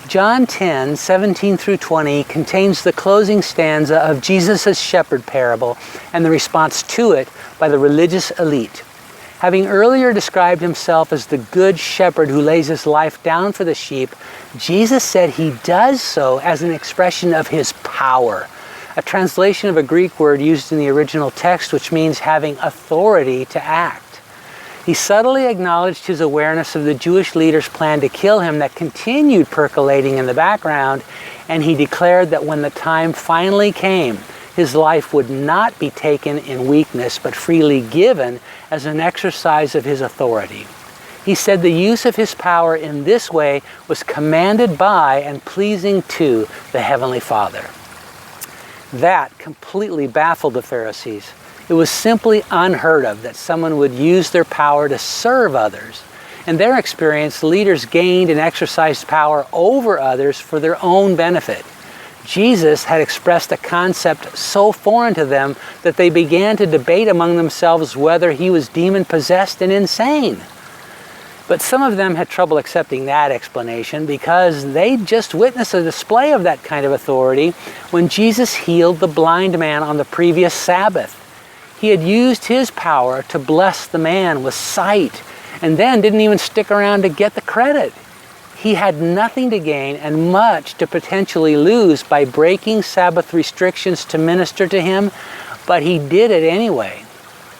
John 10:17 through 20 contains the closing stanza of Jesus' shepherd parable and the response to it by the religious elite. Having earlier described himself as the good shepherd who lays his life down for the sheep, Jesus said he does so as an expression of his power, a translation of a Greek word used in the original text which means having authority to act. He subtly acknowledged his awareness of the Jewish leaders' plan to kill him that continued percolating in the background, and he declared that when the time finally came, his life would not be taken in weakness, but freely given as an exercise of his authority. He said the use of his power in this way was commanded by and pleasing to the Heavenly Father. That completely baffled the Pharisees. It was simply unheard of that someone would use their power to serve others. In their experience, leaders gained and exercised power over others for their own benefit. Jesus had expressed a concept so foreign to them that they began to debate among themselves whether he was demon-possessed and insane. But some of them had trouble accepting that explanation because they just witnessed a display of that kind of authority when Jesus healed the blind man on the previous Sabbath. He had used his power to bless the man with sight and then didn't even stick around to get the credit. He had nothing to gain and much to potentially lose by breaking Sabbath restrictions to minister to him, but he did it anyway.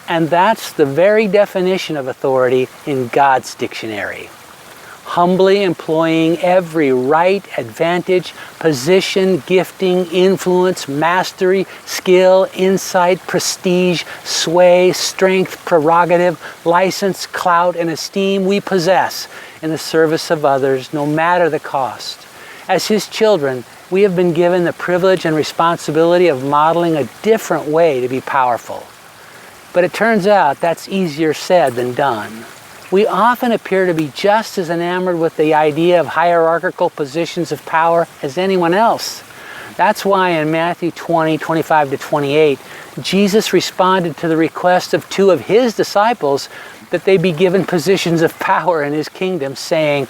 And that's the very definition of authority in God's dictionary. Humbly employing every right, advantage, position, gifting, influence, mastery, skill, insight, prestige, sway, strength, prerogative, license, clout, and esteem we possess in the service of others, no matter the cost. As his children, we have been given the privilege and responsibility of modeling a different way to be powerful. But it turns out that's easier said than done. We often appear to be just as enamored with the idea of hierarchical positions of power as anyone else. That's why in Matthew 20:25 to 28, Jesus responded to the request of two of his disciples that they be given positions of power in his kingdom, saying,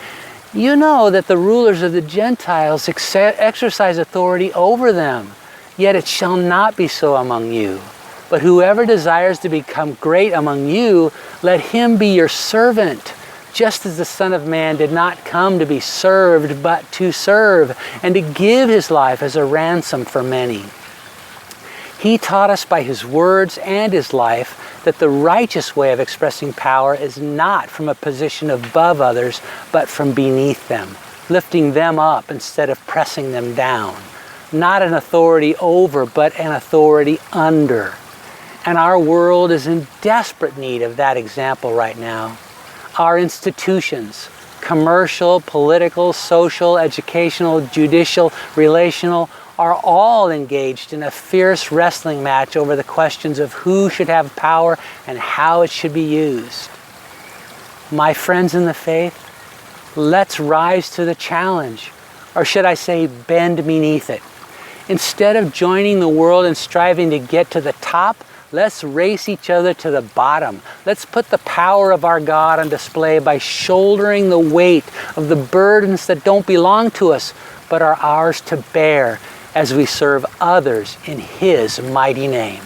"You know that the rulers of the Gentiles exercise authority over them, yet it shall not be so among you. But whoever desires to become great among you, let him be your servant, just as the Son of Man did not come to be served, but to serve, and to give his life as a ransom for many." He taught us by his words and his life that the righteous way of expressing power is not from a position above others, but from beneath them, lifting them up instead of pressing them down. Not an authority over, but an authority under. And our world is in desperate need of that example right now. Our institutions, commercial, political, social, educational, judicial, relational, are all engaged in a fierce wrestling match over the questions of who should have power and how it should be used. My friends in the faith, let's rise to the challenge, or should I say bend beneath it. Instead of joining the world and striving to get to the top, let's race each other to the bottom. Let's put the power of our God on display by shouldering the weight of the burdens that don't belong to us, but are ours to bear as we serve others in his mighty name.